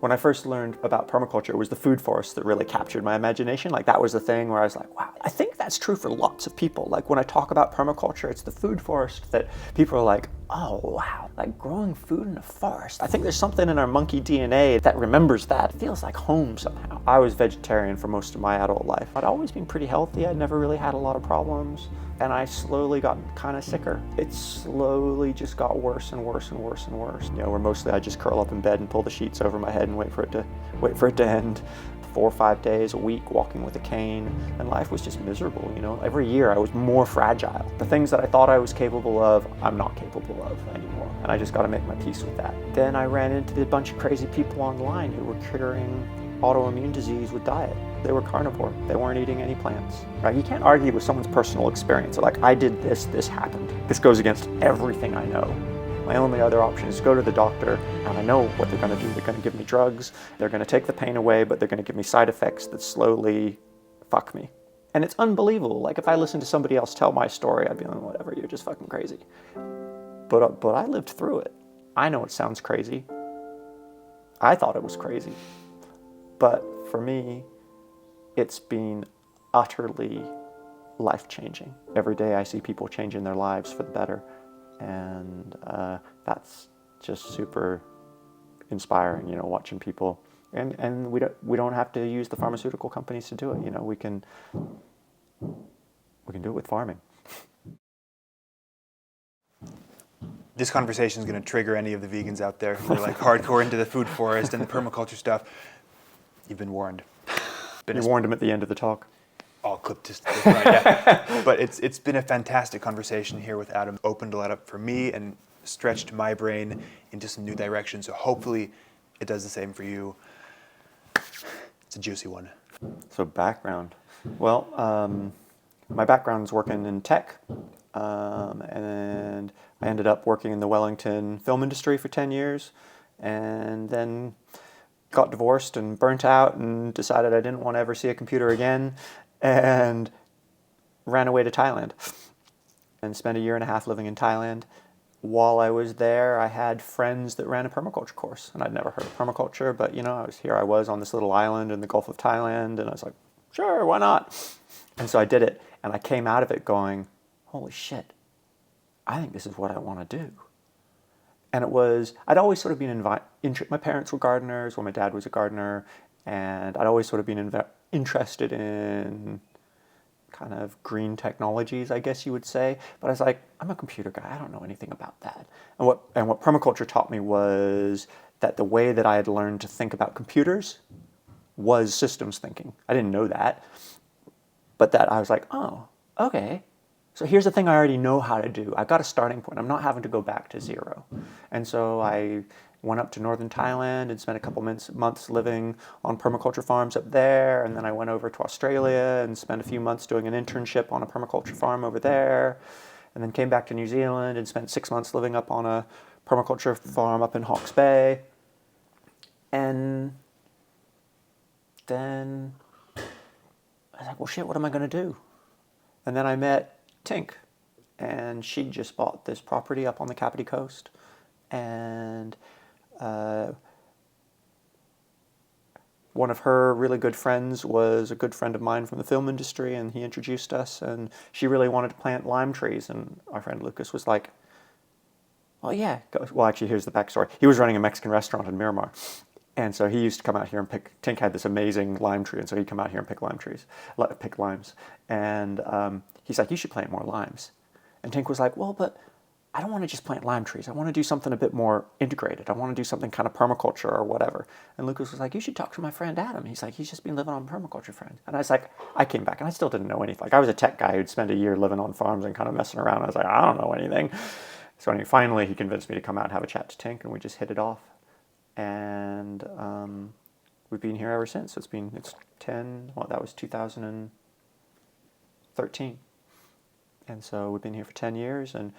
When I first learned about permaculture, it was the food forest that really captured my imagination. Like that was the thing where I was like, wow, I think that's true for lots of people. Like when I talk about permaculture, it's the food forest that people are like, oh wow, like growing food in a forest. I think there's something in our monkey DNA that remembers that. It feels like home somehow. I was vegetarian for most of my adult life. I'd always been pretty healthy. I'd never really had a lot of problems. And I slowly got kind of sicker. It slowly just got worse and worse and worse and worse. You know, where mostly I just curl up in bed and pull the sheets over my head and wait for it to end. 4 or 5 days a week walking with a cane, and life was just miserable, you know. Every year I was more fragile. The things that I thought I was capable of, I'm not capable of anymore. And I just got to make my peace with that. Then I ran into a bunch of crazy people online who were curing autoimmune disease with diet. They were carnivore. They weren't eating any plants. Right? You can't argue with someone's personal experience. Like, I did this, this happened. This goes against everything I know. My only other option is go to the doctor, and I know what they're going to do. They're going to give me drugs. They're going to take the pain away, but they're going to give me side effects that slowly fuck me. And it's unbelievable. Like, if I listened to somebody else tell my story, I'd be like, whatever, you're just fucking crazy. But I lived through it. I know it sounds crazy. I thought it was crazy. But for me, it's been utterly life-changing. Every day I see people changing their lives for the better. And that's just super inspiring, you know, watching people. And we don't have to use the pharmaceutical companies to do it. You know, we can do it with farming. This conversation is going to trigger any of the vegans out there who are like hardcore into the food forest and the permaculture stuff. You've been warned. You warned him at the end of the talk. All clipped just right, yeah. But it's been a fantastic conversation here with Adam. Opened a lot up for me and stretched my brain into some new directions. So hopefully it does the same for you. It's a juicy one. So background. Well, my background's working in tech. And I ended up working in the Wellington film industry for 10 years. And then got divorced and burnt out and decided I didn't want to ever see a computer again. And ran away to Thailand and spent 1.5 years living in Thailand. While I was there, I had friends that ran a permaculture course, and I'd never heard of permaculture, but you know, I was on this little island in the Gulf of Thailand, and I was like, sure, why not? And so I did it, and I came out of it going, holy shit, I think this is what I want to do. And it was, I'd always sort of been my parents were gardeners, well, my dad was a gardener, and I'd always sort of been interested in kind of green technologies, I guess you would say. But I was like, I'm a computer guy. I don't know anything about that. And what permaculture taught me was that the way that I had learned to think about computers was systems thinking. I didn't know that. But that I was like, oh, okay. So here's the thing I already know how to do. I've got a starting point. I'm not having to go back to zero. And so I went up to northern Thailand and spent a couple months living on permaculture farms up there. And then I went over to Australia and spent a few months doing an internship on a permaculture farm over there. And then came back to New Zealand and spent 6 months living up on a permaculture farm up in Hawke's Bay. And then I was like, well, shit, what am I going to do? And then I met Tink, and she just bought this property up on the Kapiti Coast. And one of her really good friends was a good friend of mine from the film industry, and he introduced us, and she really wanted to plant lime trees, and our friend Lucas was like, well, yeah. Well, actually, here's the backstory. He was running a Mexican restaurant in Miramar, and so he used to come out here and Tink had this amazing lime tree, and so he'd come out here and pick limes. And he's like, you should plant more limes. And Tink was like, well, but I don't want to just plant lime trees. I want to do something a bit more integrated. I want to do something kind of permaculture or whatever. And Lucas was like, you should talk to my friend Adam. He's like, he's just been living on permaculture, friend. And I was like, I came back and I still didn't know anything. Like, I was a tech guy who'd spent 1 year living on farms and kind of messing around. I was like, I don't know anything. So anyway, finally he convinced me to come out and have a chat to Tink, and we just hit it off. And we've been here ever since. That was 2013. And so we've been here for 10 years, and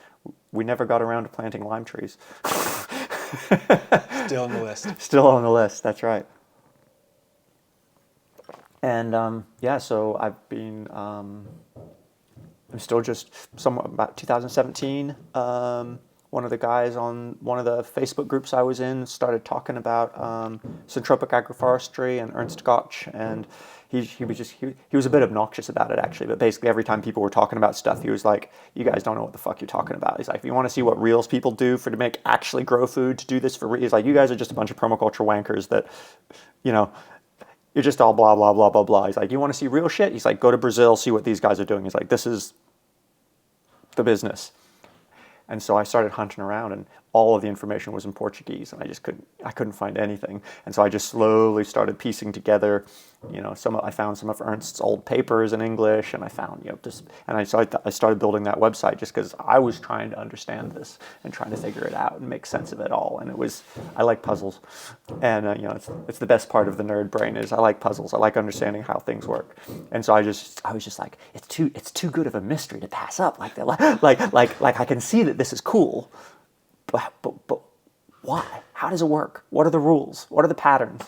we never got around to planting lime trees. Still on the list. Still on the list, that's right. And so I've been, I'm still just somewhat about 2017, one of the guys on one of the Facebook groups I was in started talking about Syntropic Agroforestry and Ernst Gotch, and he was a bit obnoxious about it actually, but basically every time people were talking about stuff, he was like, "You guys don't know what the fuck you're talking about." He's like, "If you want to see what real people do to make actually grow food, to do this for real," he's like, "You guys are just a bunch of permaculture wankers that, you know, you're just all blah blah blah blah blah." He's like, "You want to see real shit?" He's like, "Go to Brazil, see what these guys are doing." He's like, "This is the business." And so I started hunting around, and all of the information was in Portuguese, and I couldn't find anything. And so I just slowly started piecing together, I found some of Ernst's old papers in English, and I found, I started building that website just because I was trying to understand this and trying to figure it out and make sense of it all. And I like puzzles, and it's the best part of the nerd brain is I like puzzles. I like understanding how things work. And so I was just like, it's too good of a mystery to pass up. Like I can see that this is cool. But why? How does it work? What are the rules? What are the patterns?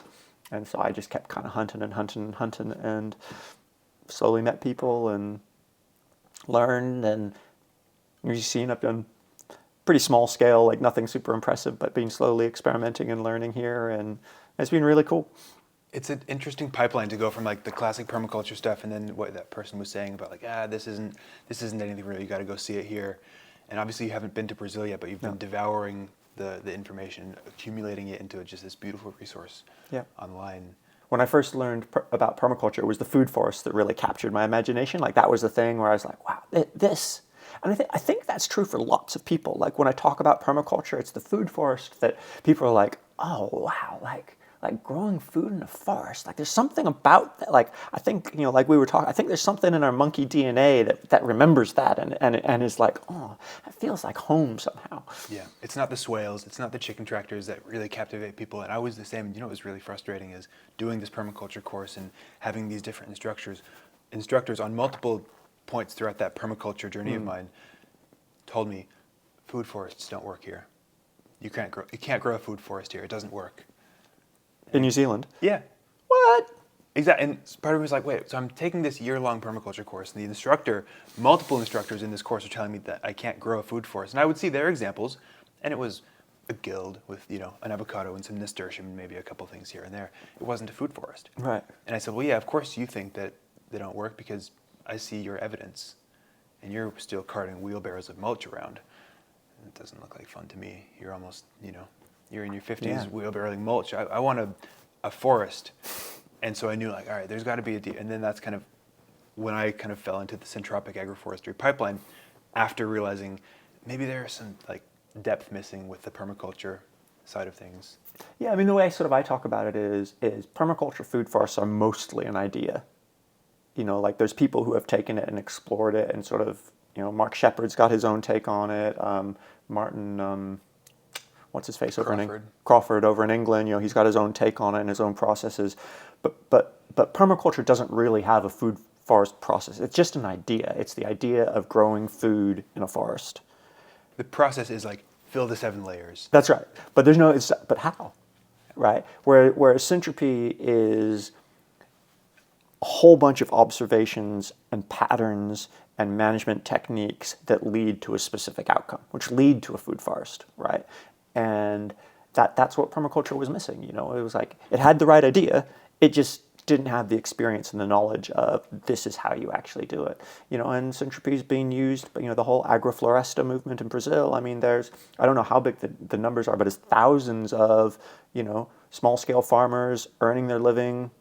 And so I just kept kind of hunting and slowly met people and learned, and you've seen I've done pretty small scale, like nothing super impressive, but been slowly experimenting and learning here, and it's been really cool. It's an interesting pipeline to go from like the classic permaculture stuff, and then what that person was saying about like, this isn't anything real. You got to go see it here. And obviously you haven't been to Brazil yet, but you've been devouring the information, accumulating it into just this beautiful resource online. When I first learned about permaculture, it was the food forest that really captured my imagination. Like that was the thing where I was like, wow, this. And I think that's true for lots of people. Like when I talk about permaculture, it's the food forest that people are like, oh, wow, like growing food in a forest. Like there's something about that. Like I think, like we were talking, I think there's something in our monkey DNA that remembers that and is like, oh, it feels like home somehow. Yeah, it's not the swales, it's not the chicken tractors that really captivate people. And I was the same. What was really frustrating is doing this permaculture course and having these different instructors on multiple points throughout that permaculture journey of mine told me, food forests don't work here. You can't grow a food forest here. It doesn't work. In New Zealand? Yeah. What? Exactly. And part of me was like, wait, so I'm taking this year-long permaculture course, and multiple instructors in this course are telling me that I can't grow a food forest. And I would see their examples, and it was a guild with, an avocado and some nasturtium and maybe a couple things here and there. It wasn't a food forest. Right. And I said, well, yeah, of course you think that they don't work because I see your evidence, and you're still carting wheelbarrows of mulch around. It doesn't look like fun to me. You're almost, you're in your 50s wheelbarrowing mulch. I want a forest. And so I knew like, all right, there's got to be and then that's kind of when I kind of fell into the Syntropic Agroforestry pipeline after realizing maybe there's some like depth missing with the permaculture side of things. Yeah, I mean, the way I talk about it is permaculture food forests are mostly an idea. Like there's people who have taken it and explored it and sort of, Mark Shepard's got his own take on it. Martin, what's his face Crawford over in England, he's got his own take on it and his own processes. But permaculture doesn't really have a food forest process. It's just an idea. It's the idea of growing food in a forest. The process is like fill the 7 layers. That's right. But but how? Right? Whereas Syntropy is a whole bunch of observations and patterns and management techniques that lead to a specific outcome, which lead to a food forest, right? And that's what permaculture was missing. It was like it had the right idea, it just didn't have the experience and the knowledge of this is how you actually do it. And Syntropy is being used, but the whole agrofloresta movement in Brazil. I mean, I don't know how big the numbers are, but it's thousands of small scale farmers earning their living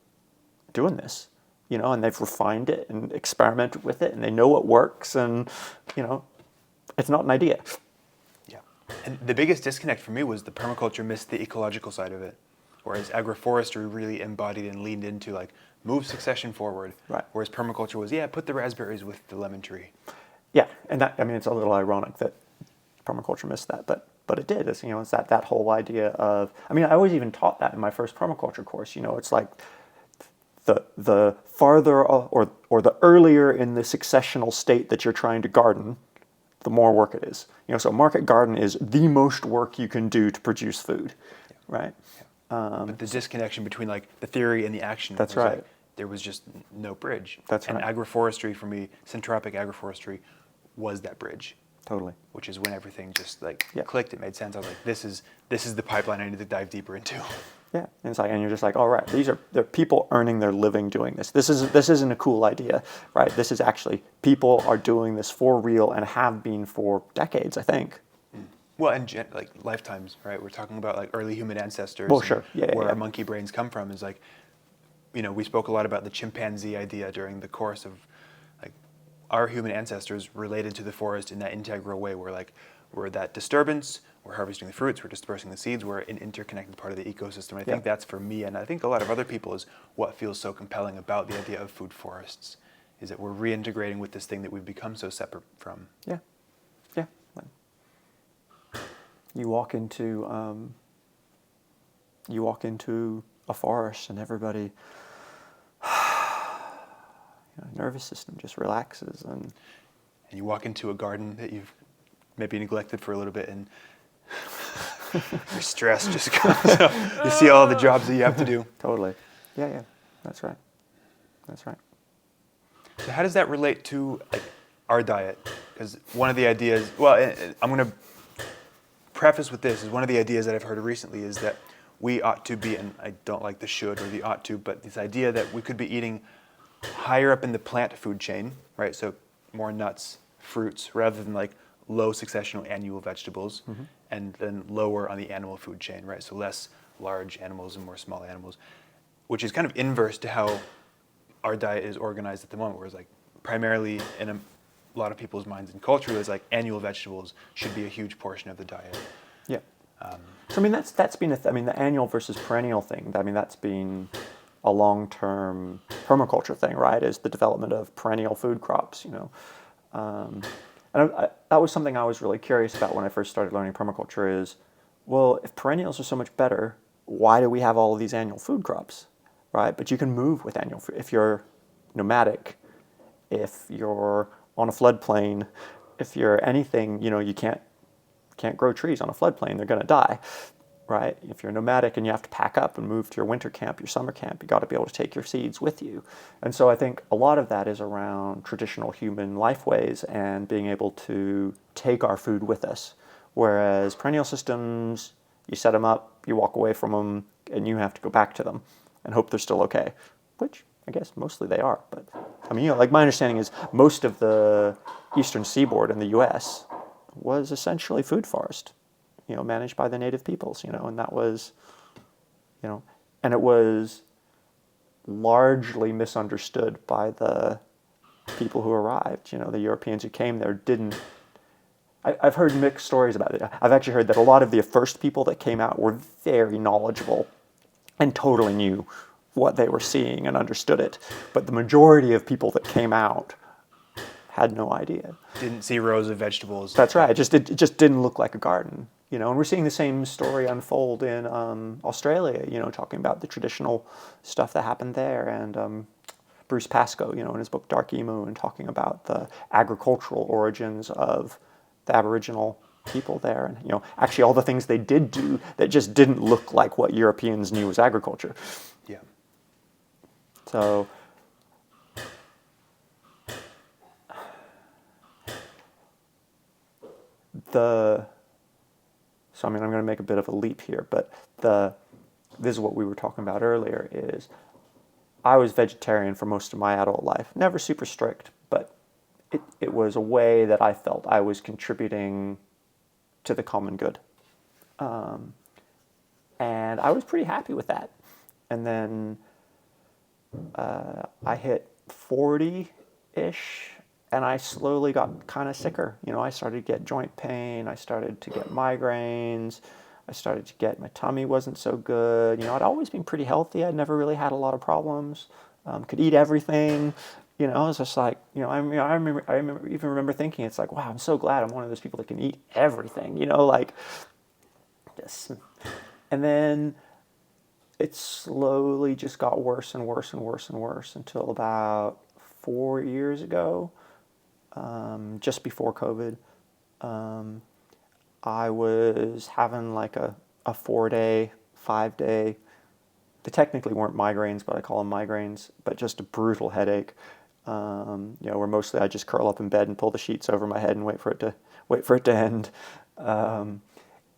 doing this. And they've refined it and experimented with it, and they know what works, and it's not an idea. Yeah, and the biggest disconnect for me was the permaculture missed the ecological side of it, whereas agroforestry really embodied and leaned into like move succession forward. Right. Whereas permaculture was put the raspberries with the lemon tree. Yeah, and it's a little ironic that permaculture missed that, but it did. It's it's that whole idea of. I always even taught that in my first permaculture course. It's like. The farther or the earlier in the successional state that you're trying to garden, the more work it is. So market garden is the most work you can do to produce food, right? Yeah. But the disconnection between like the theory and the action. That's right. Like, there was just no bridge. That's and right. Agroforestry for me, Syntropic Agroforestry, was that bridge. Totally. which is when everything just like Yeah. clicked. It made sense. I was like, this is the pipeline I need to dive deeper into. Yeah, and it's like, and you're just like, all right, they're people earning their living doing this. This isn't a cool idea, right? This is actually people are doing this for real and have been for decades, I think. Well, and like lifetimes, right? We're talking about like early human ancestors. Well, and sure. Yeah, where yeah. our monkey brains come from is like, we spoke a lot about the chimpanzee idea during the course of like our human ancestors related to the forest in that integral way where like we're that disturbance, we're harvesting the fruits, we're dispersing the seeds, we're an interconnected part of the ecosystem. I think that's for me, and I think a lot of other people, is what feels so compelling about the idea of food forests, is that we're reintegrating with this thing that we've become so separate from. Yeah, yeah. You walk into a forest and everybody, nervous system just relaxes, and you walk into a garden that you've maybe neglected for a little bit, and your stress just comes up. You see all the jobs that you have to do. Totally. Yeah, that's right. That's right. So how does that relate to like our diet? Because one of the ideas, well, I'm going to preface with this, is one of the ideas that I've heard recently is that we ought to be, and I don't like the should or the ought to, but this idea that we could be eating higher up in the plant food chain, right? So more nuts, fruits, rather than like low successional annual vegetables, and then lower on the animal food chain, right? So less large animals and more small animals, which is kind of inverse to how our diet is organized at the moment, where it's like primarily in a lot of people's minds and culturally, it's like annual vegetables should be a huge portion of the diet. Yeah. So I mean that's been the annual versus perennial thing. I mean that's been a long-term permaculture thing, right? Is the development of perennial food crops, and that was something I was really curious about when I first started learning permaculture. Is, well, if perennials are so much better, why do we have all of these annual food crops, right? But you can move with annual food if you're nomadic, if you're on a floodplain, if you're anything, you can't grow trees on a floodplain, they're going to die, right? If you're nomadic and you have to pack up and move to your winter camp, your summer camp, you got to be able to take your seeds with you. And so I think a lot of that is around traditional human lifeways and being able to take our food with us. Whereas perennial systems, you set them up, you walk away from them, and you have to go back to them and hope they're still okay, which I guess mostly they are. But I mean, like my understanding is most of the eastern seaboard in the U.S. was essentially food forest, managed by the native peoples, and that was, and it was largely misunderstood by the people who arrived. The Europeans who came there didn't. I've heard mixed stories about it. I've actually heard that a lot of the first people that came out were very knowledgeable and totally knew what they were seeing and understood it. But the majority of people that came out had no idea. Didn't see rows of vegetables. That's right. It just didn't look like a garden. And we're seeing the same story unfold in Australia, talking about the traditional stuff that happened there. And Bruce Pascoe, in his book Dark Emu, and talking about the agricultural origins of the Aboriginal people there. And, actually all the things they did do that just didn't look like what Europeans knew as agriculture. Yeah. So I'm going to make a bit of a leap here, but this is what we were talking about earlier, is I was vegetarian for most of my adult life. Never super strict, but it was a way that I felt I was contributing to the common good. And I was pretty happy with that. And then I hit 40-ish, and I slowly got kind of sicker. I started to get joint pain. I started to get migraines. I started to get, my tummy wasn't so good. I'd always been pretty healthy. I'd never really had a lot of problems. Could eat everything. It was just like, I remember thinking, it's like, wow, I'm so glad I'm one of those people that can eat everything. Like this. And then it slowly just got worse and worse and worse and worse until about 4 years ago. Just before COVID, I was having like a 4-day, 5-day, they technically weren't migraines, but I call them migraines, but just a brutal headache. where mostly I just curl up in bed and pull the sheets over my head and wait for it to end. And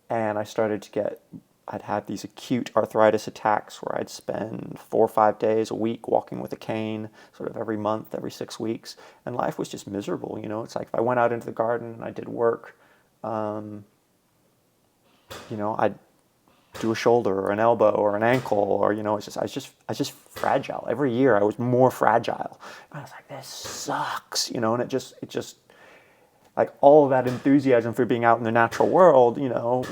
I started to I'd have these acute arthritis attacks where I'd spend 4 or 5 days a week walking with a cane, sort of every month, every 6 weeks, and life was just miserable. It's like if I went out into the garden and I did work, I'd do a shoulder or an elbow or an ankle, or I was just fragile. Every year I was more fragile. I was like, this sucks, and it just like all of that enthusiasm for being out in the natural world,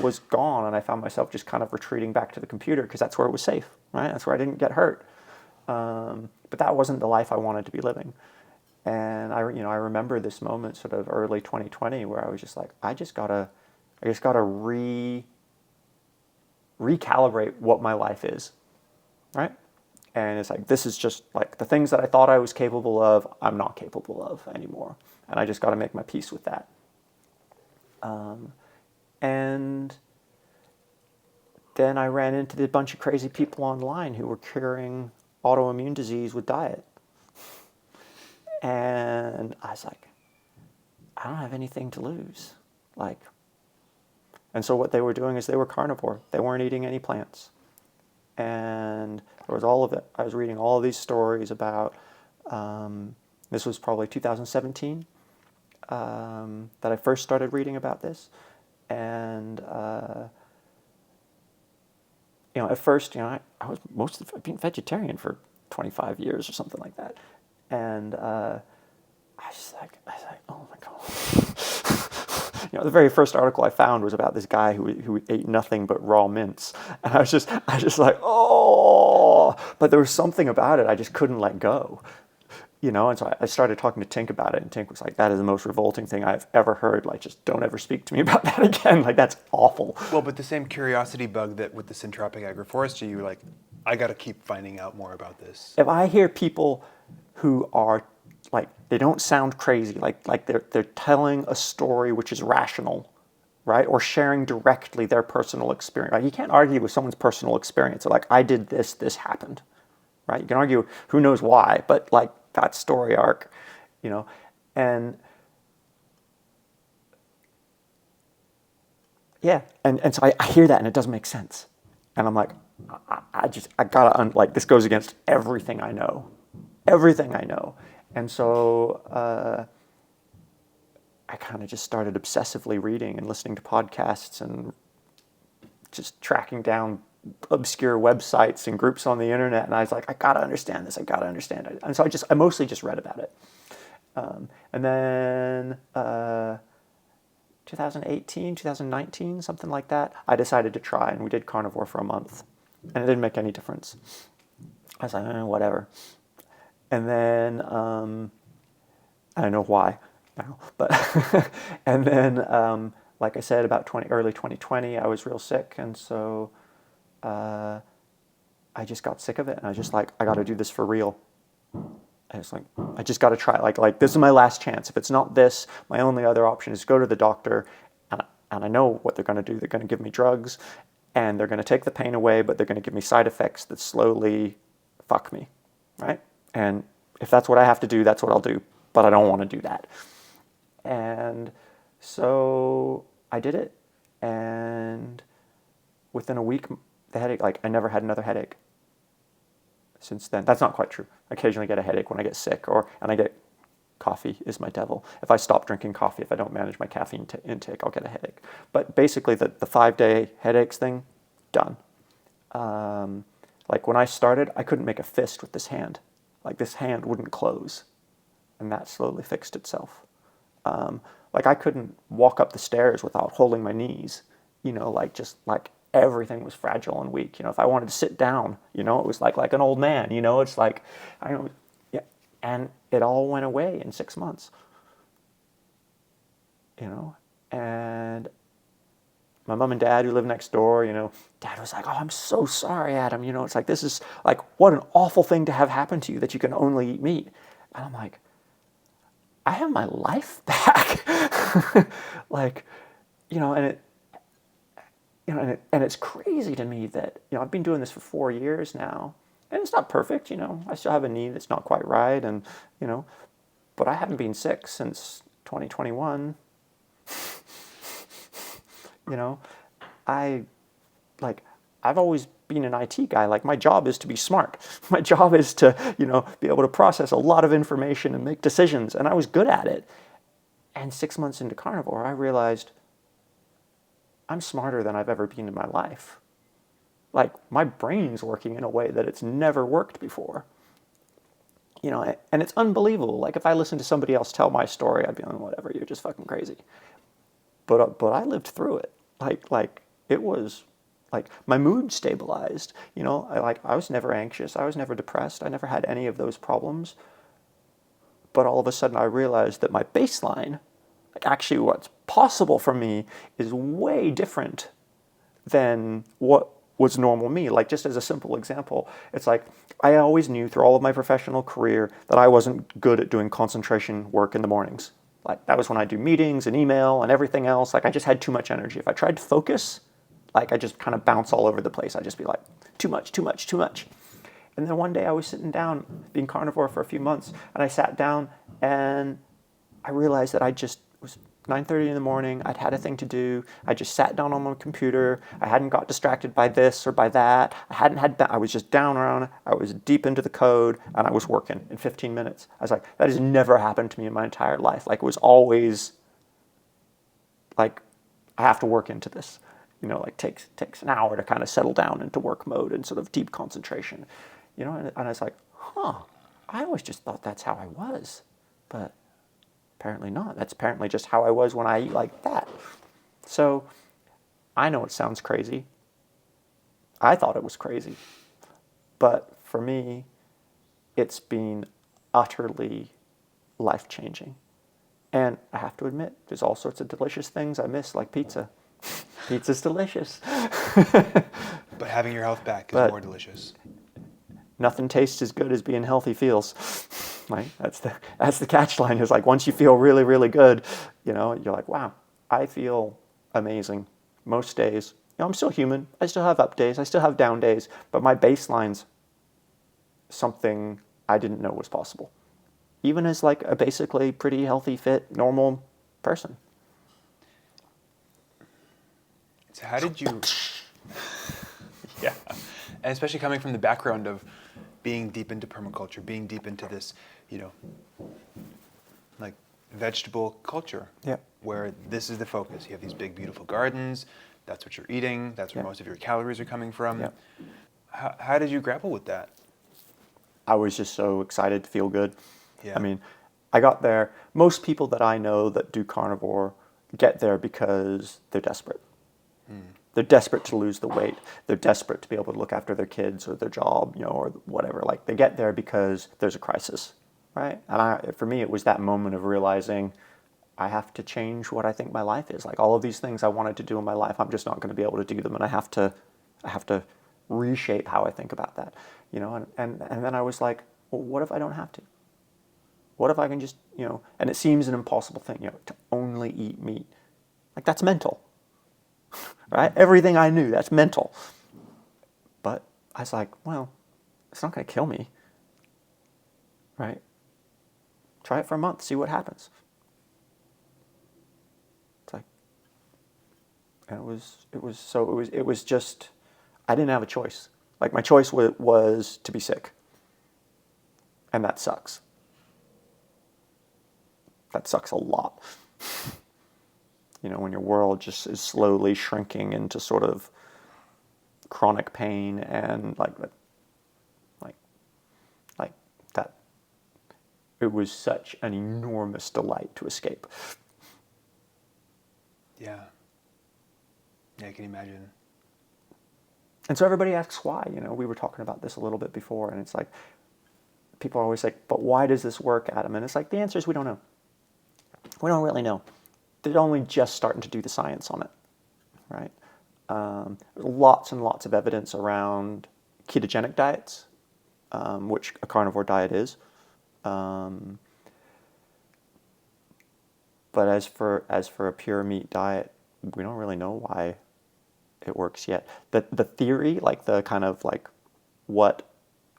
was gone, and I found myself just kind of retreating back to the computer because that's where it was safe, right? That's where I didn't get hurt. But that wasn't the life I wanted to be living. And I remember this moment, sort of early 2020, where I was just like, I just gotta recalibrate what my life is, right? And it's like, this is just like the things that I thought I was capable of, I'm not capable of anymore. And I just got to make my peace with that. And then I ran into a bunch of crazy people online who were curing autoimmune disease with diet. And I was like, I don't have anything to lose. And so what they were doing is they were carnivore. They weren't eating any plants. And there was all of it. I was reading all of these stories about, this was probably 2017, that I first started reading about this. And, at first, I was I've been vegetarian for 25 years or something like that. And I was like, oh my God. The very first article I found was about this guy who ate nothing but raw mince. And I was just like, oh, but there was something about it I just couldn't let go. And so I started talking to Tink about it, and Tink was like, that is the most revolting thing I've ever heard. Like, just don't ever speak to me about that again. Like, that's awful. Well, but the same curiosity bug that with the Syntropic Agroforestry, you were like, I got to keep finding out more about this. If I hear people who are, like, they don't sound crazy, like they're telling a story which is rational, right? Or sharing directly their personal experience. Like, you can't argue with someone's personal experience. So, like, I did this happened, right? You can argue who knows why, but, like, that story arc, and yeah, and so I hear that and it doesn't make sense, and I'm like, I gotta this goes against everything I know, and so I kind of just started obsessively reading and listening to podcasts and just tracking down obscure websites and groups on the internet, and I was like, I gotta understand this. And so I mostly just read about it. And then 2018, 2019, something like that, I decided to try, and we did carnivore for a month, and it didn't make any difference. I was like, whatever. And then I don't know why now, but and then like I said, about early 2020, I was real sick, and so I just got sick of it, and I was just like, I got to do this for real. I just got to try. Like this is my last chance. If it's not this, my only other option is to go to the doctor, and I know what they're going to do. They're going to give me drugs, and they're going to take the pain away, but they're going to give me side effects that slowly fuck me, right? And if that's what I have to do, that's what I'll do. But I don't want to do that. And so I did it, and within a week, the headache, I never had another headache since then. That's not quite true. I occasionally get a headache when I get sick, and I get coffee is my devil. If I stop drinking coffee, if I don't manage my caffeine intake, I'll get a headache. But basically, the 5-day headaches thing, done. When I started, I couldn't make a fist with this hand. This hand wouldn't close, and that slowly fixed itself. I couldn't walk up the stairs without holding my knees. Everything was fragile and weak. If I wanted to sit down, it was like an old man. It's like, I don't, yeah, and it all went away in 6 months. And my mom and dad, who live next door, Dad was like, "Oh, I'm so sorry, Adam. It's like, this is like, what an awful thing to have happen to you that you can only eat meat." And I'm like, I have my life back. And it's crazy to me that, I've been doing this for 4 years now, And it's not perfect, I still have a knee that's not quite right, and, but I haven't been sick since 2021. I, I've always been an IT guy. Like, my job is to be smart. My job is to, be able to process a lot of information and make decisions, and I was good at it. And 6 months into carnivore, I realized I'm smarter than I've ever been in my life. Like, my brain's working in a way that it's never worked before. And it's unbelievable. Like, if I listened to somebody else tell my story, I'd be like, whatever, you're just fucking crazy. But I lived through it. Like it was, like, my mood stabilized. I was never anxious. I was never depressed. I never had any of those problems. But all of a sudden, I realized that my baseline, like, actually what's possible for me, is way different than what was normal me. Like, just as a simple example, it's like, I always knew through all of my professional career that I wasn't good at doing concentration work in the mornings. Like, that was when I do meetings and email and everything else. Like, I just had too much energy. If I tried to focus, like, I just kind of bounce all over the place. I'd just be like, too much, too much, too much. And then one day I was sitting down, being carnivore for a few months, and I sat down and I realized that it was 9:30 in the morning, I'd had a thing to do, I just sat down on my computer, I hadn't got distracted by this or by that, I was just down around, I was deep into the code, and I was working in 15 minutes. I was like, that has never happened to me in my entire life. Like, it was always, like, I have to work into this. Like, takes an hour to kind of settle down into work mode and sort of deep concentration. And I was like, I always just thought that's how I was. But apparently not. That's apparently just how I was when I eat like that. So I know it sounds crazy. I thought it was crazy. But for me, it's been utterly life-changing. And I have to admit, there's all sorts of delicious things I miss, like pizza. Pizza's delicious. But having your health back is more delicious. Nothing tastes as good as being healthy feels. Right? That's the catch line. Is like, once you feel really, really good, you're like, wow, I feel amazing most days. I'm still human. I still have up days. I still have down days. But my baseline's something I didn't know was possible. Even as, like, a basically pretty healthy, fit, normal person. So how did you... Yeah. And especially coming from the background of being deep into permaculture, being deep into this, like, vegetable culture. Yeah. Where this is the focus. You have these big, beautiful gardens. That's what you're eating. That's where most of your calories are coming from. Yeah. How did you grapple with that? I was just so excited to feel good. Yeah. I mean, I got there. Most people that I know that do carnivore get there because they're desperate. They're desperate to lose the weight. They're desperate to be able to look after their kids or their job, or whatever. Like, they get there because there's a crisis, right? And for me, it was that moment of realizing I have to change what I think my life is. Like, all of these things I wanted to do in my life, I'm just not going to be able to do them, and I have to reshape how I think about that, And then I was like, well, what if I don't have to? What if I can just, and it seems an impossible thing, to only eat meat. Like, that's mental. Right? Everything I knew, that's mental. But I was like, well, it's not going to kill me. Right? Try it for a month, see what happens. It's like, and it was just, I didn't have a choice. Like, my choice was to be sick. And that sucks. That sucks a lot. When your world just is slowly shrinking into sort of chronic pain and like that. It was such an enormous delight to escape. Yeah. Yeah, I can imagine. And so everybody asks why. We were talking about this a little bit before, and it's like, people are always like, but why does this work, Adam? And it's like, the answer is we don't know. We don't really know. They're only just starting to do the science on it, right? Lots and lots of evidence around ketogenic diets, which a carnivore diet is. But as for a pure meat diet, we don't really know why it works yet. The theory, like the kind of like what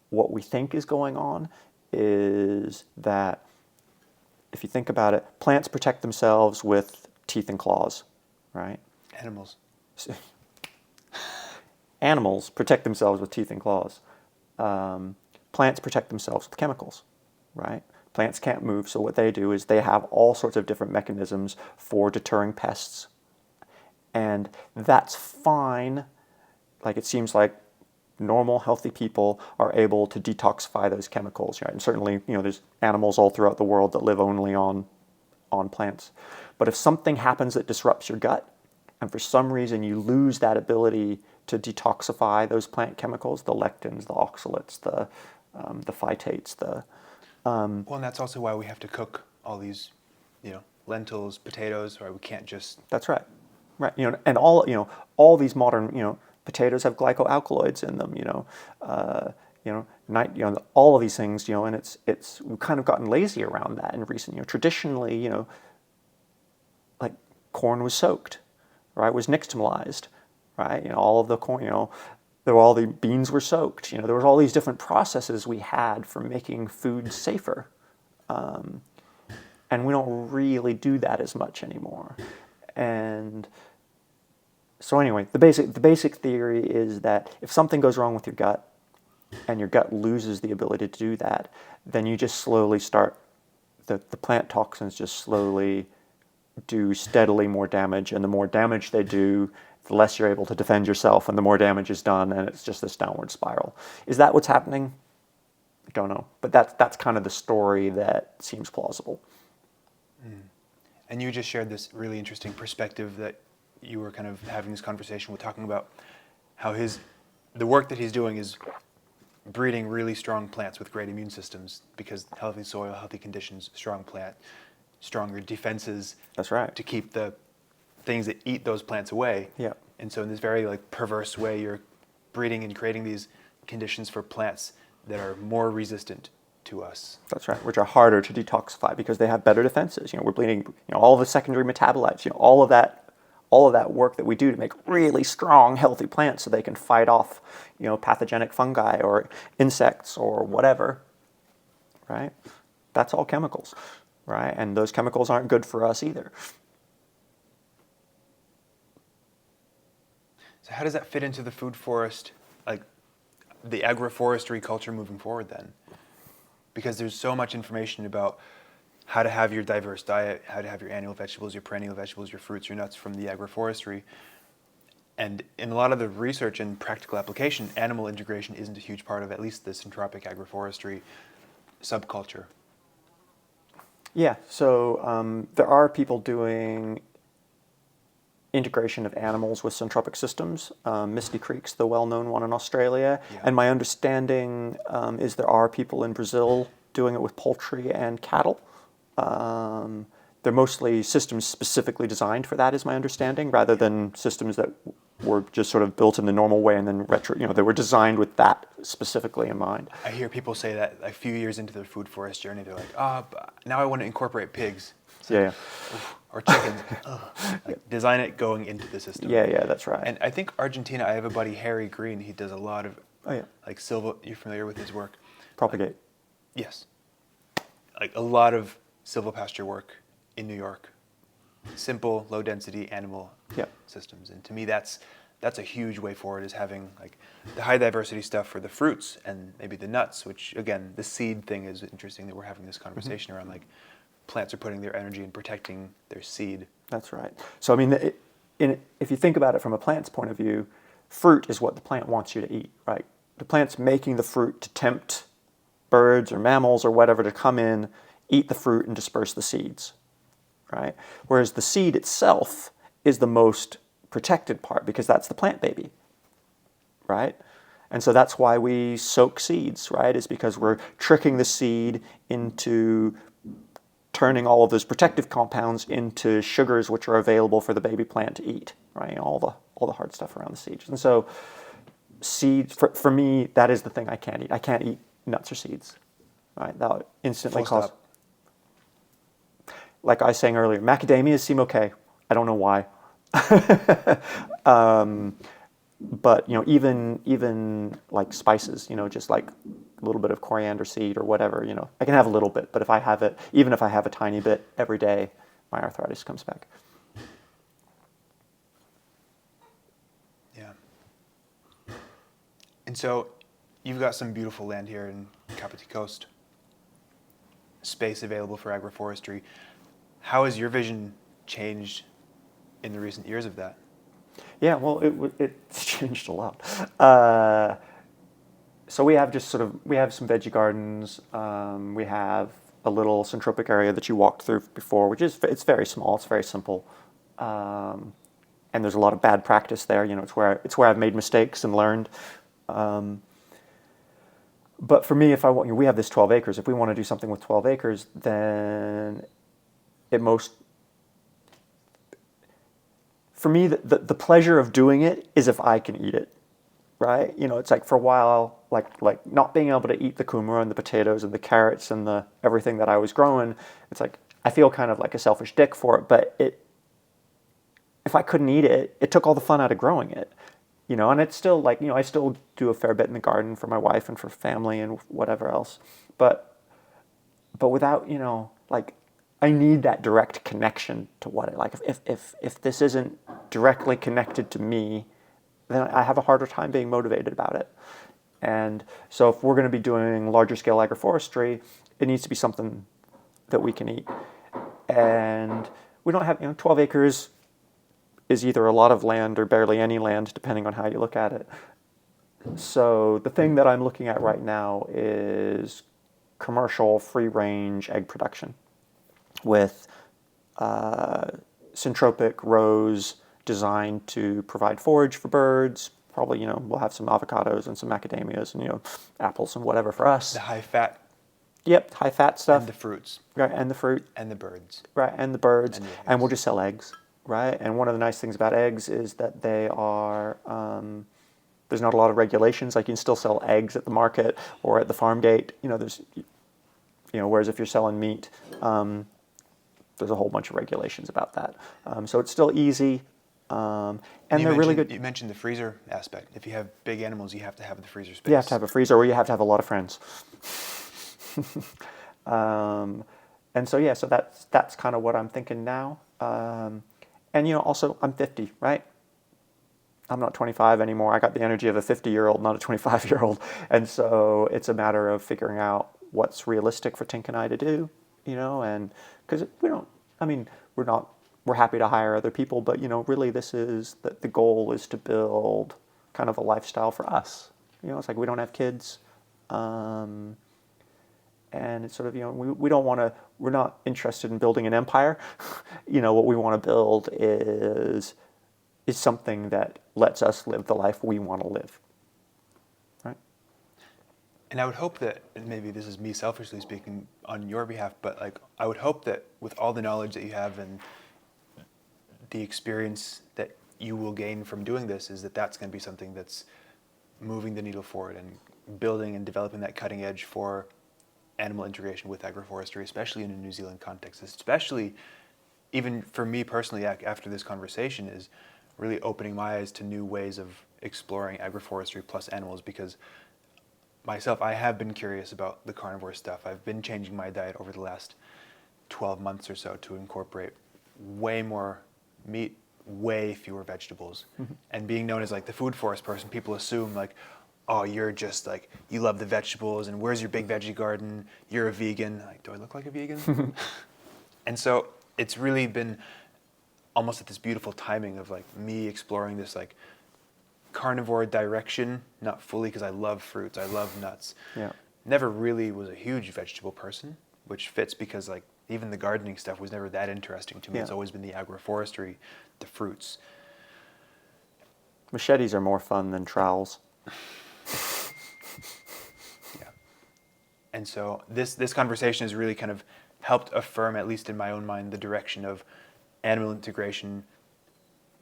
what we think is going on is that, if you think about it, plants protect themselves with teeth and claws, right? Animals. Animals protect themselves with teeth and claws. Plants protect themselves with chemicals, right? Plants can't move, so what they do is they have all sorts of different mechanisms for deterring pests. And that's fine. Like, it seems like normal, healthy people are able to detoxify those chemicals, right? And certainly, there's animals all throughout the world that live only on plants. But if something happens that disrupts your gut, and for some reason you lose that ability to detoxify those plant chemicals, the lectins, the oxalates, the phytates, Well, and that's also why we have to cook all these, lentils, potatoes, right? We can't just. That's right. Right. And all these modern, potatoes have glycoalkaloids in them, all of these things, and it's we've kind of gotten lazy around that in recent, traditionally, like corn was soaked, right? Was nixtamalized, right? All of the corn, all the beans were soaked, there was all these different processes we had for making food safer. And we don't really do that as much anymore. And so anyway, the basic theory is that if something goes wrong with your gut and your gut loses the ability to do that, then you just slowly start, the plant toxins just slowly do steadily more damage, and the more damage they do, the less you're able to defend yourself, and the more damage is done, and it's just this downward spiral. Is that what's happening? I don't know, but that's kind of the story that seems plausible. And you just shared this really interesting perspective that you were kind of having this conversation with, talking about how the work that he's doing is breeding really strong plants with great immune systems, because healthy soil, healthy conditions, strong plant, stronger defenses. That's right. To keep the things that eat those plants away. Yeah. And so in this very perverse way, you're breeding and creating these conditions for plants that are more resistant to us. That's right, which are harder to detoxify because they have better defenses. We're bleeding, all the secondary metabolites, all of that work that we do to make really strong, healthy plants so they can fight off, pathogenic fungi or insects or whatever, right? That's all chemicals, right? And those chemicals aren't good for us either. So how does that fit into the food forest, the agroforestry culture moving forward then? Because there's so much information about how to have your diverse diet, how to have your annual vegetables, your perennial vegetables, your fruits, your nuts from the agroforestry. And in a lot of the research and practical application, animal integration isn't a huge part of at least the Syntropic Agroforestry subculture. Yeah, so there are people doing integration of animals with syntropic systems. Misty Creek's the well-known one in Australia. Yeah. And my understanding is there are people in Brazil doing it with poultry and cattle. They're mostly systems specifically designed for that, is my understanding, rather than systems that were just sort of built in the normal way and then they were designed with that specifically in mind. I hear people say that a few years into their food forest journey, they're like, now I want to incorporate pigs. Yeah. Or chickens. Design it going into the system. Yeah, that's right. And I think Argentina, I have a buddy, Harry Green, he does a lot of, Oh, you're familiar with his work? Propagate. Yes. A lot of silvopasture work in New York. Simple, low density animal systems. And to me, that's a huge way forward, is having the high diversity stuff for the fruits and maybe the nuts, which again, the seed thing is interesting that we're having this conversation around, plants are putting their energy in protecting their seed. That's right. So I mean, if you think about it from a plant's point of view, fruit is what the plant wants you to eat, right? The plant's making the fruit to tempt birds or mammals or whatever to come in, eat the fruit, and disperse the seeds, right? Whereas the seed itself is the most protected part because that's the plant baby, right? And so that's why we soak seeds, right? Is because we're tricking the seed into turning all of those protective compounds into sugars which are available for the baby plant to eat, right? All the hard stuff around the seeds. And so seeds, for me, that is the thing I can't eat. I can't eat nuts or seeds, right? That would instantly cause... Like I was saying earlier, macadamias seem okay. I don't know why. But even like spices, just like little bit of coriander seed or whatever, you know. I can have a little bit, but if I have it, even if I have a tiny bit every day, my arthritis comes back. Yeah. And so you've got some beautiful land here in Kapiti Coast, space available for agroforestry. How has your vision changed in the recent years of that? Yeah, well, it's changed a lot. So we have we have some veggie gardens. We have a little syntropic area that you walked through before, it's very small. It's very simple, and there's a lot of bad practice there. You know, it's where I've made mistakes and learned. But for me, if I want, we have this 12 acres. If we want to do something with 12 acres, then for me, the pleasure of doing it is if I can eat it, right? You know, it's like for a while, like not being able to eat the kumara and the potatoes and the carrots and the everything that I was growing. It's like I feel kind of like a selfish dick for it, but if I couldn't eat it, it took all the fun out of growing it. You know, and it's still like, you know, I still do a fair bit in the garden for my wife and for family and whatever else. But without, you know, like, I need that direct connection to what it, like, if this isn't directly connected to me, then I have a harder time being motivated about it. And so if we're going to be doing larger scale agroforestry, it needs to be something that we can eat. And we don't have, 12 acres is either a lot of land or barely any land, depending on how you look at it. So the thing that I'm looking at right now is commercial free-range egg production with syntropic rows designed to provide forage for birds. Probably, we'll have some avocados and some macadamias and, apples and whatever for us. The high-fat. Yep, high-fat stuff. And the fruits. Right, and the fruit. And the birds. Right, and the birds. And we'll just sell eggs. Right, and one of the nice things about eggs is that they are, there's not a lot of regulations. Like you can still sell eggs at the market or at the farm gate. Whereas if you're selling meat, there's a whole bunch of regulations about that. So it's still easy, and they're really good. You mentioned the freezer aspect. If you have big animals, you have to have the freezer space. You have to have a freezer, or you have to have a lot of friends. And so so that's kind of what I'm thinking now. And also I'm 50, right? I'm not 25 anymore. I got the energy of a 50-year-old, not a 25-year-old. And so it's a matter of figuring out what's realistic for Tink and I to do, and because we're happy to hire other people, but really this is the goal is to build kind of a lifestyle for us. It's like we don't have kids. And it's sort of, we don't want to, we're not interested in building an empire. What we want to build is something that lets us live the life we want to live. Right? And I would hope that, and maybe this is me selfishly speaking on your behalf, but like, I would hope that with all the knowledge that you have and the experience that you will gain from doing this is that's going to be something that's moving the needle forward and building and developing that cutting edge for animal integration with agroforestry, especially in a New Zealand context, especially even for me personally after this conversation is really opening my eyes to new ways of exploring agroforestry plus animals, because myself, I have been curious about the carnivore stuff. I've been changing my diet over the last 12 months or so to incorporate way more meat, way fewer vegetables. Mm-hmm. And being known as like the food forest person, people assume like, oh, you're just like, you love the vegetables, and where's your big veggie garden? You're a vegan. Like, do I look like a vegan? And so it's really been almost at this beautiful timing of like me exploring this like carnivore direction, not fully because I love fruits, I love nuts. Yeah. Never really was a huge vegetable person, which fits because like even the gardening stuff was never that interesting to me. Yeah. It's always been the agroforestry, the fruits. Machetes are more fun than trowels. Yeah. And so this conversation has really kind of helped affirm, at least in my own mind, the direction of animal integration,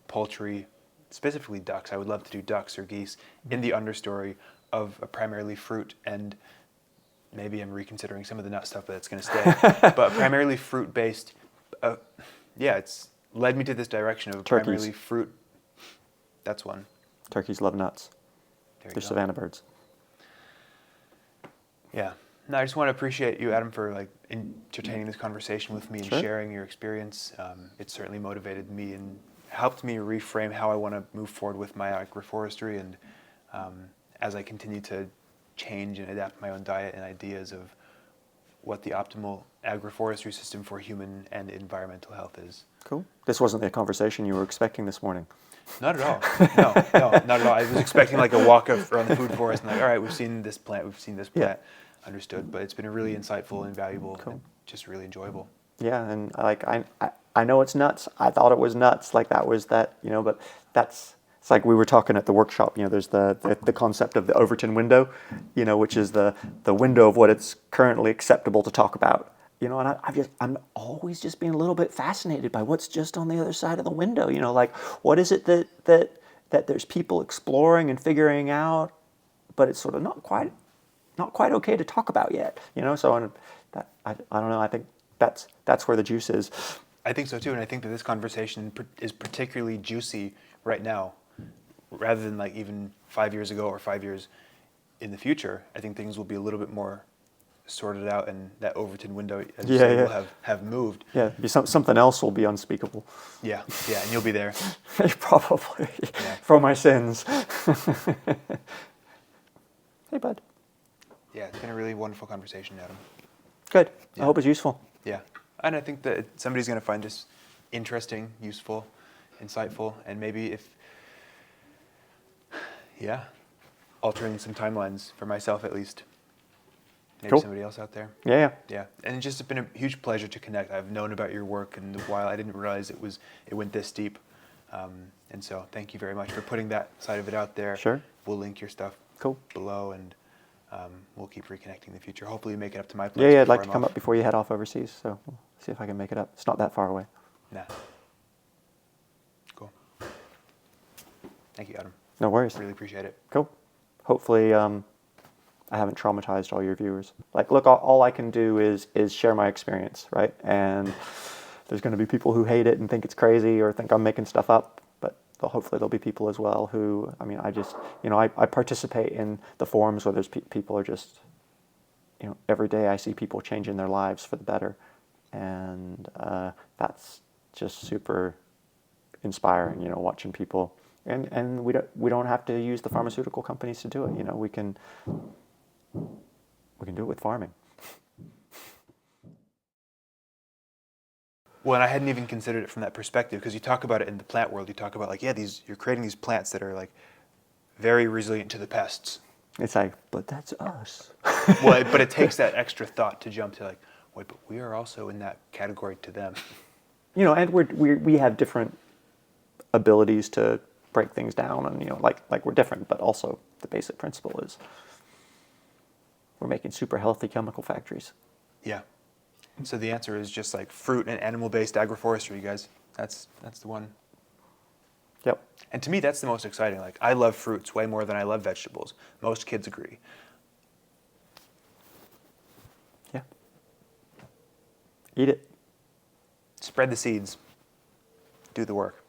poultry, specifically ducks. I would love to do ducks or geese in the understory of a primarily fruit, and maybe I'm reconsidering some of the nut stuff, but it's going to stay. But primarily fruit-based, it's led me to this direction of Turkeys. Primarily fruit. That's one. Turkeys love nuts. They're savanna birds. Yeah. No, I just want to appreciate you, Adam, for like entertaining this conversation with me and Sure. sharing your experience. It certainly motivated me and helped me reframe how I want to move forward with my agroforestry. And as I continue to change and adapt my own diet and ideas of what the optimal agroforestry system for human and environmental health is. Cool. This wasn't the conversation you were expecting this morning. Not at all. No, not at all. I was expecting like a walk around the food forest and like, all right, we've seen this plant, Yeah. understood. But it's been a really insightful and valuable Cool. and just really enjoyable. Yeah, and like I know it's nuts. I thought it was nuts. Like that was that, but it's like we were talking at the workshop. There's the concept of the Overton window, which is the window of what it's currently acceptable to talk about. And I'm always just being a little bit fascinated by what's just on the other side of the window. Like what is it that there's people exploring and figuring out, but it's sort of not quite okay to talk about yet. So I don't know. I think that's where the juice is. I think so too, and I think that this conversation is particularly juicy right now, rather than like even 5 years ago or 5 years in the future. I think things will be a little bit more sorted out, and that Overton window, as you say, will have moved. Yeah, something else will be unspeakable. Yeah, and you'll be there. Probably for my sins. Hey, bud. Yeah, it's been a really wonderful conversation, Adam. Good. Yeah. I hope it's useful. Yeah, and I think that somebody's going to find this interesting, useful, insightful, and maybe altering some timelines for myself at least. Maybe Cool. somebody else out there. Yeah. Yeah, and it's just been a huge pleasure to connect. I've known about your work, and while I didn't realize it went this deep, and so thank you very much for putting that side of it out there. Sure. We'll link your stuff Cool. below, and we'll keep reconnecting in the future. Hopefully, you make it up to my place. Yeah, I'd like before to I'm come off. up before you head off overseas, so we'll see if I can make it up. It's not that far away. Nah. Cool. Thank you, Adam. No worries. Really appreciate it. Cool. Hopefully, I haven't traumatized all your viewers. Like, look, all I can do is share my experience, right? And there's going to be people who hate it and think it's crazy or think I'm making stuff up. But hopefully there'll be people as well who, I participate in the forums where there's people are just, every day I see people changing their lives for the better. And that's just super inspiring, watching people. And we don't have to use the pharmaceutical companies to do it. We can do it with farming. Well, and I hadn't even considered it from that perspective, because you talk about it in the plant world. You talk about like, you're creating these plants that are like very resilient to the pests. It's like, but that's us. Well, but it takes that extra thought to jump to like, wait, but we are also in that category to them. And we have different abilities to break things down, and like we're different, but also the basic principle is we're making super healthy chemical factories. Yeah. So the answer is just like fruit and animal-based agroforestry, guys. That's the one. Yep. And to me, that's the most exciting. Like, I love fruits way more than I love vegetables. Most kids agree. Yeah. Eat it. Spread the seeds. Do the work.